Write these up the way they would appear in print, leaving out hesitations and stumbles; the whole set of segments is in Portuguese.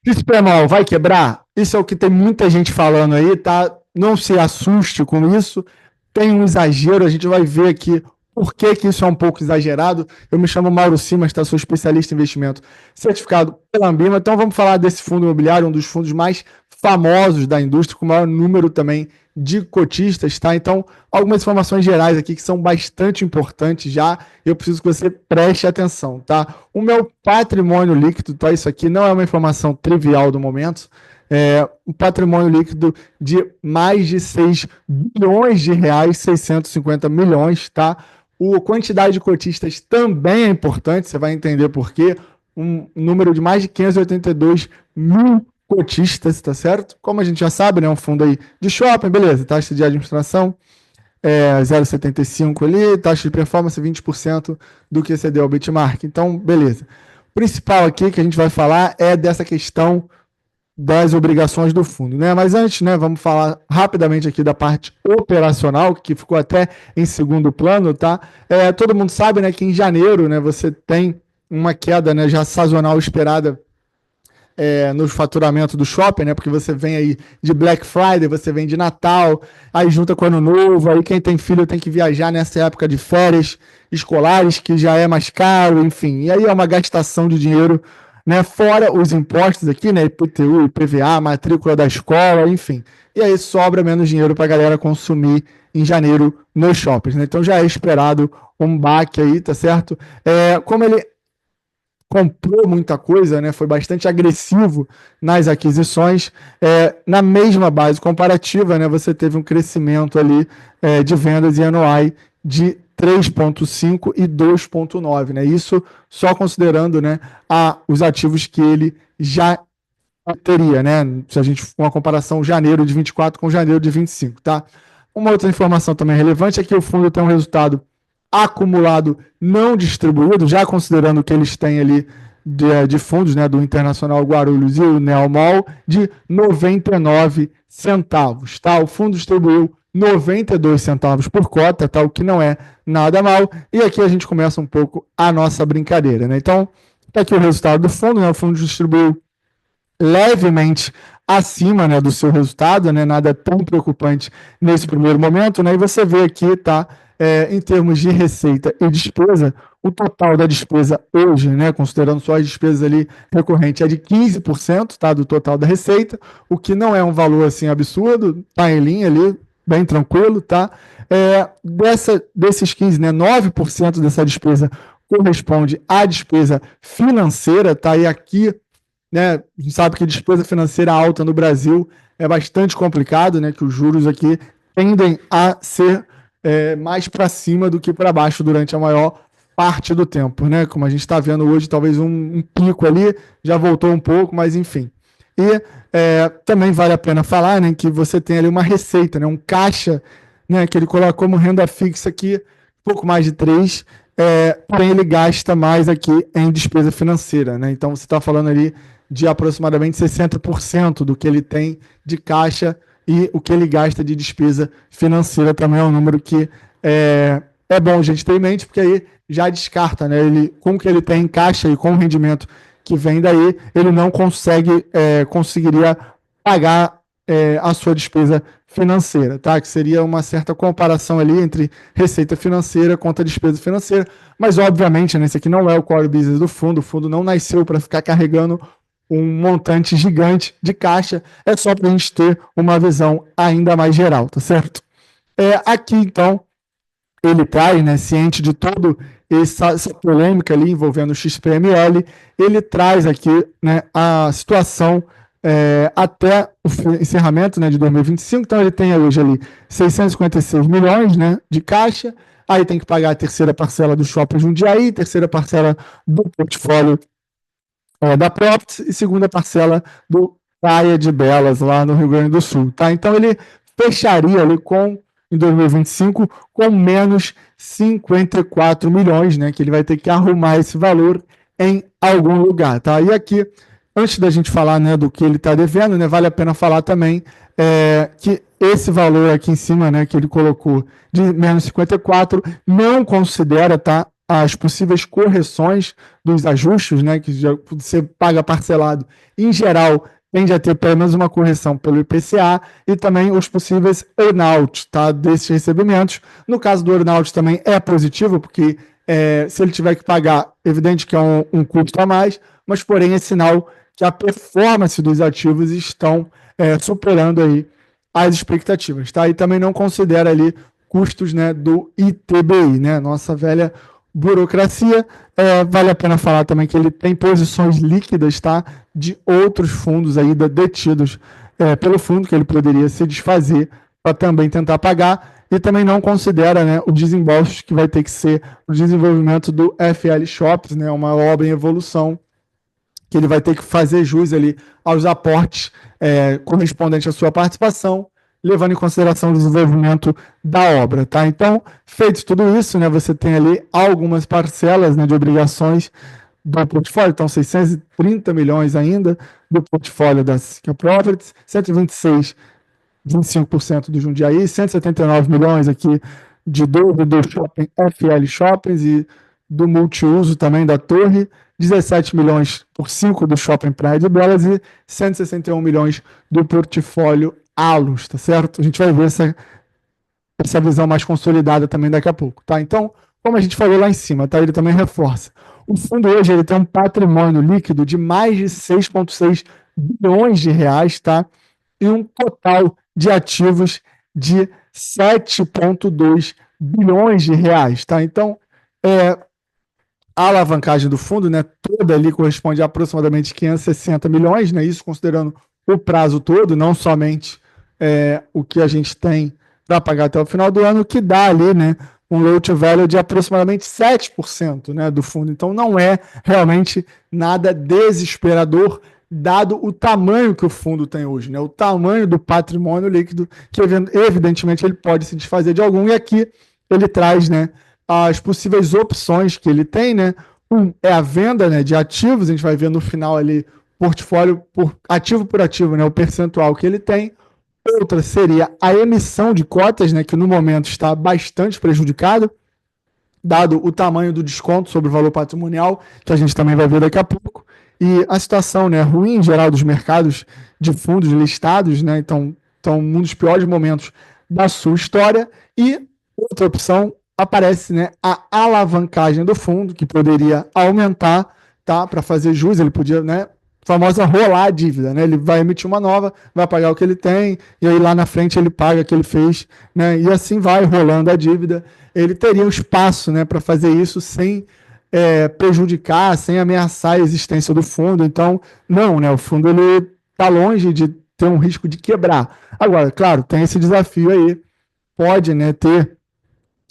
Espanhol vai quebrar? Isso é o que tem muita gente falando aí, tá? Não se assuste com isso. Tem um exagero, a gente vai ver aqui por que que isso é um pouco exagerado. Eu me chamo Mauro Simas, tá? Sou especialista em investimento certificado pela Ambima. Então vamos falar desse fundo imobiliário, um dos fundos mais famosos da indústria, com o maior número também de cotistas, tá? Então, algumas informações gerais aqui que são bastante importantes já, eu preciso que você preste atenção, tá? O meu patrimônio líquido, tá? Isso aqui não é uma informação trivial do momento, é um patrimônio líquido de mais de 6 bilhões de reais, 650 milhões, tá? A quantidade de cotistas também é importante, você vai entender por quê. Um número de mais de 582 mil cotistas, tá certo? Como a gente já sabe, né, um fundo aí de shopping, beleza, taxa de administração 0,75 ali, taxa de performance 20% do que excedeu ao benchmark. Então, beleza. O principal aqui que a gente vai falar é dessa questão das obrigações do fundo, né? Mas antes, né, vamos falar rapidamente aqui da parte operacional, que ficou até em segundo plano, tá? Todo mundo sabe, né, que em janeiro, né, você tem uma queda, né, já sazonal esperada no faturamento do shopping, né? Porque você vem aí de Black Friday, você vem de Natal, aí junta com o Ano Novo, aí quem tem filho tem que viajar nessa época de férias escolares, que já é mais caro, enfim. E aí é uma gastação de dinheiro, né? Fora os impostos aqui, né? IPTU, IPVA, matrícula da escola, enfim. E aí sobra menos dinheiro para a galera consumir em janeiro nos shoppings, né? Então já é esperado um baque aí, tá certo? Como ele comprou muita coisa, né? Foi bastante agressivo nas aquisições. Na mesma base comparativa, né? Você teve um crescimento ali de vendas em anuai de 3,5 e 2,9, né? Isso só considerando, né, os ativos que ele já teria, né? Se a gente for uma comparação janeiro de 24 com janeiro de 25, tá? Uma outra informação também relevante é que o fundo tem um resultado acumulado não distribuído, já considerando que eles têm ali de fundos, né, do Internacional Guarulhos e o Neomol, de 99 centavos, tá? O fundo distribuiu 92 centavos por cota, tá? O que não é nada mal. E aqui a gente começa um pouco a nossa brincadeira, né? Então, tá aqui o resultado do fundo, né? O fundo distribuiu levemente acima, né, do seu resultado, né, nada tão preocupante nesse primeiro momento, né, e você vê aqui, tá, em termos de receita e despesa, o total da despesa hoje, né, considerando só as despesas ali recorrentes, é de 15%, tá, do total da receita, o que não é um valor, assim, absurdo, tá em linha ali, bem tranquilo, tá, desses 15, né, 9% dessa despesa corresponde à despesa financeira, tá, e aqui, né, a gente sabe que despesa financeira alta no Brasil é bastante complicado, né, que os juros aqui tendem a ser mais para cima do que para baixo durante a maior parte do tempo, né? Como a gente está vendo hoje, talvez um pico ali, já voltou um pouco, mas enfim. E também vale a pena falar, né, que você tem ali uma receita, né, um caixa, né, que ele coloca como renda fixa aqui, pouco mais de 3, porém ele gasta mais aqui em despesa financeira, né? Então você está falando ali de aproximadamente 60% do que ele tem de caixa e o que ele gasta de despesa financeira também é um número que é bom a gente ter em mente, porque aí já descarta, né? Ele, com o que ele tem em caixa e com o rendimento que vem daí, ele não conseguiria pagar a sua despesa financeira, tá? Que seria uma certa comparação ali entre receita financeira contra despesa financeira, mas obviamente, né, esse aqui não é o core business do fundo, o fundo não nasceu para ficar carregando um montante gigante de caixa, é só para a gente ter uma visão ainda mais geral, tá certo? Aqui, então, ele traz, né, ciente de todo essa polêmica ali envolvendo o XPML, ele traz aqui, né, a situação até o encerramento, né, de 2025, então ele tem hoje ali 656 milhões, né, de caixa, aí tem que pagar a terceira parcela do Shopping Jundiaí, terceira parcela do portfólio da Properties e segunda parcela do Praia de Belas, lá no Rio Grande do Sul, tá? Então ele fecharia ali em 2025 com menos 54 milhões, né? Que ele vai ter que arrumar esse valor em algum lugar, tá? E aqui, antes da gente falar, né, do que ele está devendo, né, vale a pena falar também que esse valor aqui em cima, né, que ele colocou de menos 54, não considera, tá, as possíveis correções dos ajustes, né, que já você paga parcelado, em geral, tende a ter pelo menos uma correção pelo IPCA e também os possíveis earn-out, tá, desses recebimentos. No caso do earn-out também é positivo, porque se ele tiver que pagar, evidente que é um custo a mais, mas porém é sinal que a performance dos ativos estão superando aí as expectativas, tá? E também não considera ali custos, né, do ITBI, né, nossa velha burocracia. Vale a pena falar também que ele tem posições líquidas, tá, de outros fundos aí detidos pelo fundo, que ele poderia se desfazer para também tentar pagar, e também não considera, né, o desembolso que vai ter que ser o desenvolvimento do FL Shops, né, uma obra em evolução, que ele vai ter que fazer jus ali aos aportes correspondentes à sua participação, levando em consideração o desenvolvimento da obra, tá? Então, feito tudo isso, né, você tem ali algumas parcelas, né, de obrigações do portfólio, então 630 milhões ainda do portfólio da Sika Properties, 126, 25% do Jundiaí, 179 milhões aqui de do shopping FL Shoppings e do multiuso também da Torre, 17 milhões por 5 do shopping Praia de Belas e 161 milhões do portfólio Alus, tá certo? A gente vai ver essa visão mais consolidada também daqui a pouco, tá? Então, como a gente falou lá em cima, tá? Ele também reforça. O fundo hoje ele tem um patrimônio líquido de mais de 6,6 bilhões de reais, tá? E um total de ativos de 7,2 bilhões de reais, tá? Então, a alavancagem do fundo, né, toda ali corresponde a aproximadamente 560 milhões, né? Isso considerando o prazo todo, não somente o que a gente tem para pagar até o final do ano, que dá ali, né, um loan to value de aproximadamente 7%, né, do fundo. Então não é realmente nada desesperador, dado o tamanho que o fundo tem hoje, né, o tamanho do patrimônio líquido, que evidentemente ele pode se desfazer de algum, e aqui ele traz, né, as possíveis opções que ele tem, né, é a venda, né, de ativos, a gente vai ver no final ali, portfólio por ativo, né, o percentual que ele tem. Outra seria a emissão de cotas, né, que no momento está bastante prejudicado, dado o tamanho do desconto sobre o valor patrimonial, que a gente também vai ver daqui a pouco, e a situação, né, ruim em geral dos mercados de fundos listados, né, então um dos piores momentos da sua história. E outra opção aparece, né, a alavancagem do fundo, que poderia aumentar, tá, para fazer jus, ele podia, né, famosa rolar a dívida, né? Ele vai emitir uma nova, vai pagar o que ele tem, e aí lá na frente ele paga o que ele fez, né? E assim vai rolando a dívida. Ele teria um espaço, né, para fazer isso sem prejudicar, sem ameaçar a existência do fundo. Então, não, né? O fundo ele está longe de ter um risco de quebrar. Agora, claro, tem esse desafio aí, pode, né, ter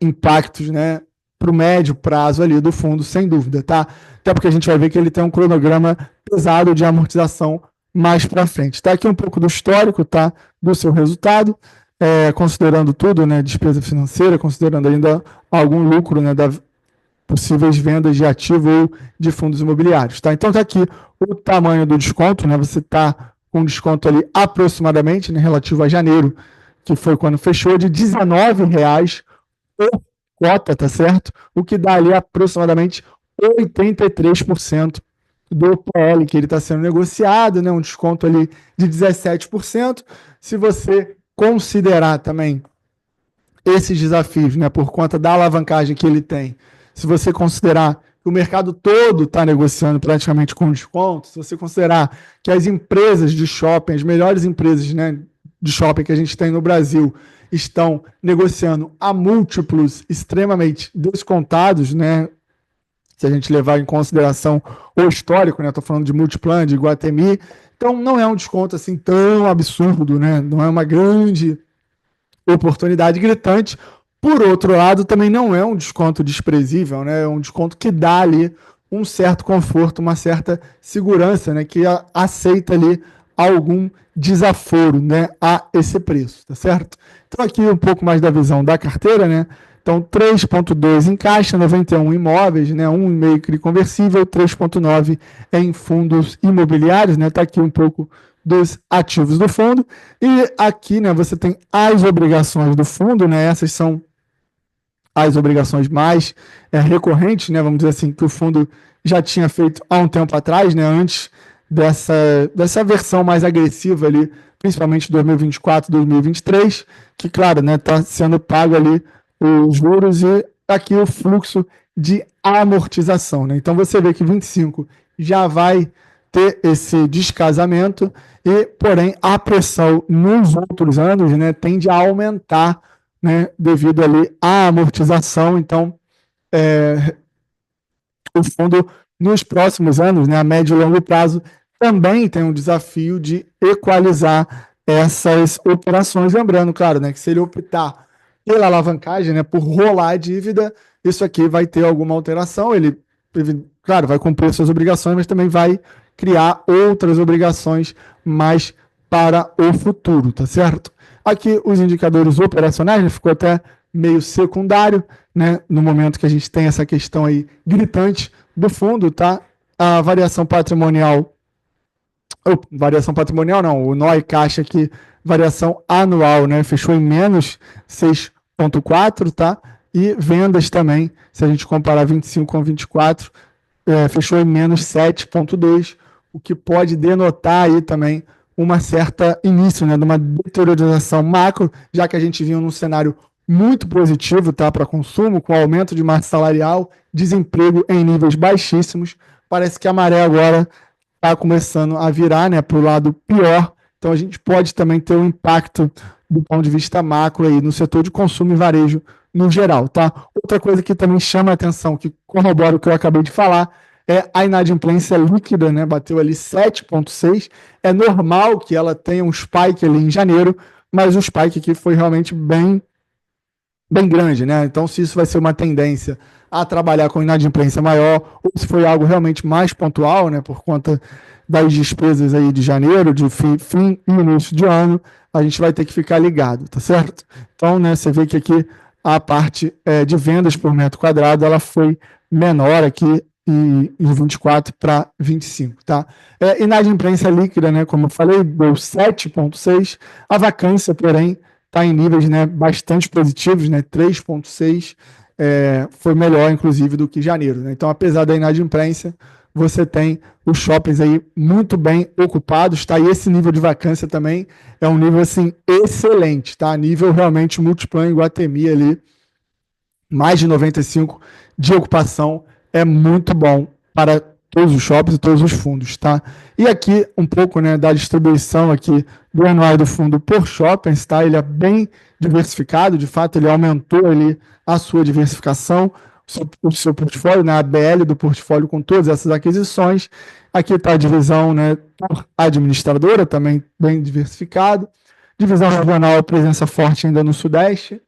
impactos, né, para o médio prazo ali do fundo, sem dúvida, tá? Até porque a gente vai ver que ele tem um cronograma pesado de amortização mais para frente. Tá aqui um pouco do histórico, tá, do seu resultado, considerando tudo, né, despesa financeira, considerando ainda algum lucro, né, da possíveis vendas de ativo ou de fundos imobiliários, tá? Então tá aqui o tamanho do desconto, né? Você tá com um desconto ali aproximadamente, né, relativo a janeiro, que foi quando fechou, de R$19 por cota, tá certo? O que dá ali aproximadamente 83% do PL que ele está sendo negociado, né? Um desconto ali de 17%. Se você considerar também esses desafios, né, por conta da alavancagem que ele tem, se você considerar que o mercado todo está negociando praticamente com desconto, se você considerar que as empresas de shopping, as melhores empresas, né, de shopping que a gente tem no Brasil, estão negociando a múltiplos extremamente descontados, né? Se a gente levar em consideração o histórico, né? Estou falando de Multiplan, de Iguatemi, então não é um desconto assim tão absurdo, né? Não é uma grande oportunidade gritante. Por outro lado, também não é um desconto desprezível, né? É um desconto que dá ali um certo conforto, uma certa segurança, né? Que aceita ali algum desaforo, né, a esse preço, tá certo? Então aqui um pouco mais da visão da carteira, né? Então 3,2 em caixa, 91 imóveis, né, 1,5 CRI conversível, 3,9 em fundos imobiliários, né? Tá aqui um pouco dos ativos do fundo. E aqui, né, você tem as obrigações do fundo, né? Essas são as obrigações mais recorrentes, né, vamos dizer assim, que o fundo já tinha feito há um tempo atrás, né, antes dessa versão mais agressiva ali, principalmente 2024, 2023, que, claro, né, está sendo pago ali os juros e aqui o fluxo de amortização. Né? Então você vê que 25 já vai ter esse descasamento e, porém, a pressão nos outros anos, né, tende a aumentar, né, devido ali à amortização. Então, o fundo, nos próximos anos, né, a médio e longo prazo, também tem um desafio de equalizar essas operações. Lembrando, claro, né, que se ele optar pela alavancagem, né, por rolar a dívida, isso aqui vai ter alguma alteração. Ele, claro, vai cumprir suas obrigações, mas também vai criar outras obrigações mais para o futuro, tá certo? Aqui os indicadores operacionais, né, ficou até meio secundário, né, no momento que a gente tem essa questão aí gritante do fundo, tá? A variação patrimonial não, o NOI caixa aqui, variação anual, né, fechou em menos 6,4, tá? E vendas também, se a gente comparar 25 com 24, fechou em menos 7,2, o que pode denotar aí também uma certa início, né, de uma deteriorização macro, já que a gente vinha num cenário muito positivo, tá, para consumo, com aumento de massa salarial, desemprego em níveis baixíssimos. Parece que a maré agora está começando a virar, né, para o lado pior. Então a gente pode também ter um impacto do ponto de vista macro aí no setor de consumo e varejo no geral, tá? Outra coisa que também chama a atenção, que corrobora o que eu acabei de falar, é a inadimplência líquida, né? Bateu ali 7,6. É normal que ela tenha um spike ali em janeiro, mas o spike aqui foi realmente bem grande, né? Então, se isso vai ser uma tendência a trabalhar com inadimplência maior, ou se foi algo realmente mais pontual, né, por conta das despesas aí de janeiro, de fim e início de ano, a gente vai ter que ficar ligado, tá certo? Então, né, você vê que aqui a parte de vendas por metro quadrado, ela foi menor aqui em 24 para 25, tá? Inadimplência líquida, né, como eu falei, deu 7,6, a vacância, porém, está em níveis, né, bastante positivos, né, 3,6, foi melhor, inclusive, do que janeiro. Né? Então, apesar da inadimplência, você tem os shoppings aí muito bem ocupados, tá? E esse nível de vacância também é um nível, assim, excelente, tá? Nível realmente Multiplan em Iguatemi ali, mais de 95 de ocupação, é muito bom para todos os shoppings e todos os fundos, tá? E aqui um pouco, né, da distribuição aqui do anuário do fundo por shoppings, tá? Ele é bem diversificado, de fato ele aumentou ali a sua diversificação, o seu portfólio, né, a BL do portfólio com todas essas aquisições. Aqui está a divisão, né, por administradora, também bem diversificado. Divisão regional, presença forte ainda no Sudeste,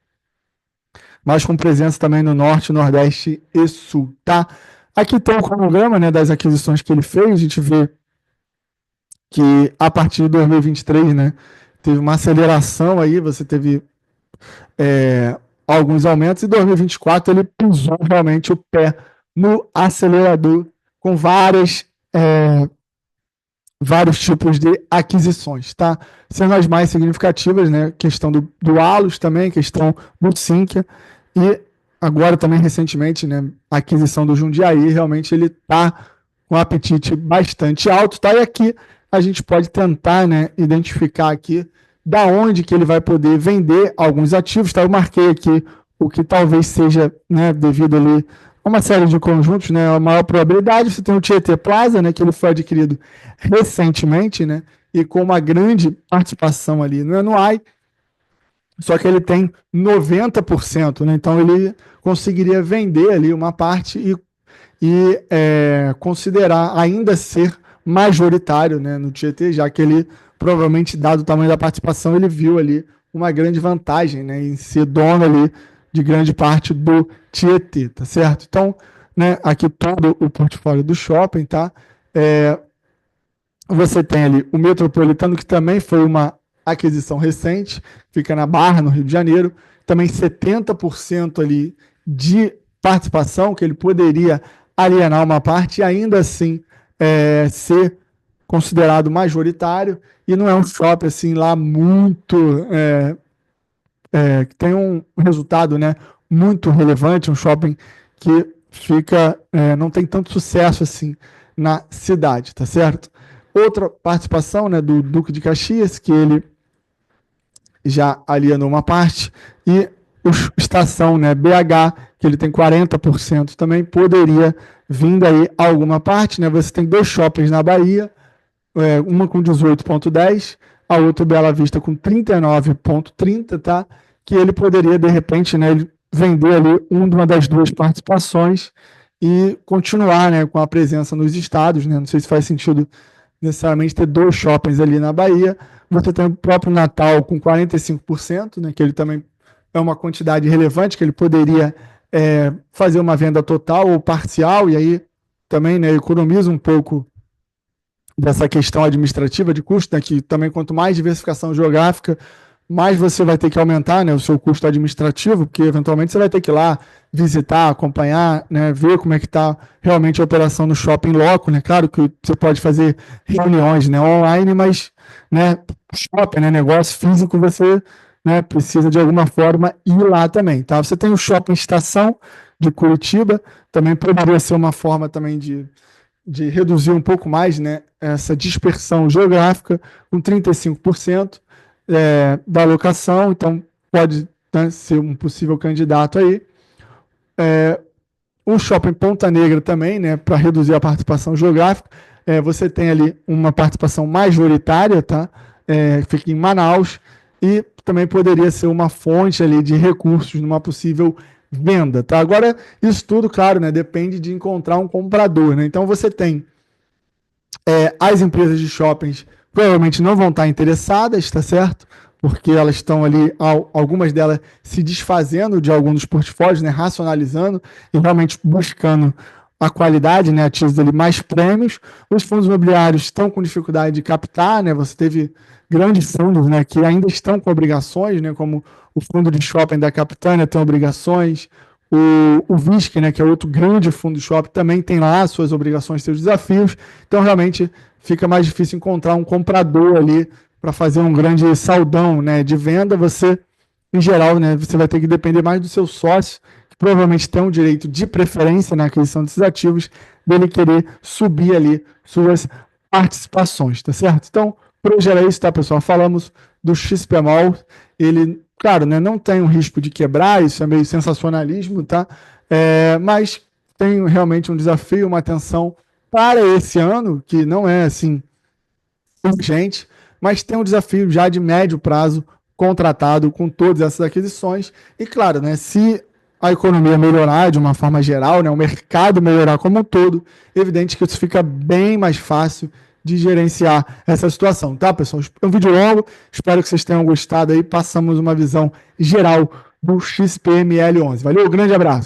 mas com presença também no Norte, Nordeste e Sul, tá? Aqui tem o cronograma, né, das aquisições que ele fez, a gente vê que a partir de 2023, né, teve uma aceleração aí, você teve alguns aumentos, e 2024 ele pisou realmente o pé no acelerador com vários tipos de aquisições, tá? Sendo as mais significativas, né? Questão do Allos também, questão do Sinqia, e agora também recentemente, né? A aquisição do Jundiaí, realmente ele tá com um apetite bastante alto, tá? E aqui a gente pode tentar, né? Identificar aqui da onde que ele vai poder vender alguns ativos, tá? Eu marquei aqui o que talvez seja, né? Devido ali uma série de conjuntos, né? A maior probabilidade, você tem o Tietê Plaza, né? Que ele foi adquirido recentemente, né? E com uma grande participação ali no Anuai, só que ele tem 90%, né? Então ele conseguiria vender ali uma parte e considerar ainda ser majoritário, né, no Tietê, já que ele provavelmente, dado o tamanho da participação, ele viu ali uma grande vantagem, né, em ser dono ali de grande parte do Tietê, tá certo? Então, né, aqui todo o portfólio do shopping, tá? Você tem ali o Metropolitano, que também foi uma aquisição recente, fica na Barra, no Rio de Janeiro, também 70% ali de participação, que ele poderia alienar uma parte e ainda assim ser considerado majoritário, e não é um shopping assim lá muito que tem um resultado, né, muito relevante, um shopping que fica, não tem tanto sucesso assim na cidade, tá certo? Outra participação, né, do Duque de Caxias, que ele já alienou uma parte, e o Estação, né, BH, que ele tem 40% também, poderia vir daí alguma parte, né? Você tem 2 shoppings na Bahia, uma com 18,10, a outra Bela Vista com 39,30, tá? Que ele poderia, de repente, né, vender ali uma das 2 participações e continuar, né, com a presença nos estados, né? Não sei se faz sentido necessariamente ter 2 shoppings ali na Bahia. Você tem o próprio Natal com 45%, né, que ele também é uma quantidade relevante, que ele poderia fazer uma venda total ou parcial, e aí também, né, economiza um pouco dessa questão administrativa de custo, né, que também quanto mais diversificação geográfica, mais você vai ter que aumentar, né, o seu custo administrativo, porque eventualmente você vai ter que ir lá visitar, acompanhar, né, ver como é que está realmente a operação no shopping loco, né? Claro que você pode fazer reuniões, né, online, mas, né, shopping, né, negócio físico, você, né, precisa de alguma forma ir lá também, tá? Você tem o Shopping Estação de Curitiba, também poderia ser uma forma também de reduzir um pouco mais, né, essa dispersão geográfica, com 35% da alocação, então pode, né, ser um possível candidato aí. O Shopping Ponta Negra também, né, para reduzir a participação geográfica, você tem ali uma participação majoritária, tá? Fica em Manaus, e também poderia ser uma fonte ali de recursos numa possível venda, tá? Agora, isso tudo, claro, né, depende de encontrar um comprador, né? Então você tem as empresas de shoppings provavelmente não vão estar interessadas, tá certo? Porque elas estão ali, algumas delas se desfazendo de alguns dos portfólios, né, racionalizando e realmente buscando a qualidade, né, ativos ali mais prêmios. Os fundos imobiliários estão com dificuldade de captar, né? Você teve grandes fundos, né, que ainda estão com obrigações, né, como o fundo de shopping da Capitânia tem obrigações, o VISC, né, que é outro grande fundo de shopping, também tem lá suas obrigações, seus desafios. Então, realmente, fica mais difícil encontrar um comprador ali para fazer um grande saldão, né, de venda. Você, em geral, né, você vai ter que depender mais do seu sócio, que provavelmente tem um direito de preferência na aquisição desses ativos, dele querer subir ali suas participações, tá certo? Então, por hoje era isso, tá, pessoal? Falamos do XPMOL, ele, claro, né, não tem um risco de quebrar, isso é meio sensacionalismo, tá? Mas tem realmente um desafio, uma atenção para esse ano, que não é assim urgente, mas tem um desafio já de médio prazo contratado com todas essas aquisições. E claro, né, se a economia melhorar de uma forma geral, né, o mercado melhorar como um todo, é evidente que isso fica bem mais fácil de gerenciar essa situação, tá, pessoal? É um vídeo longo, espero que vocês tenham gostado aí. Passamos uma visão geral do XPML11. Valeu, grande abraço.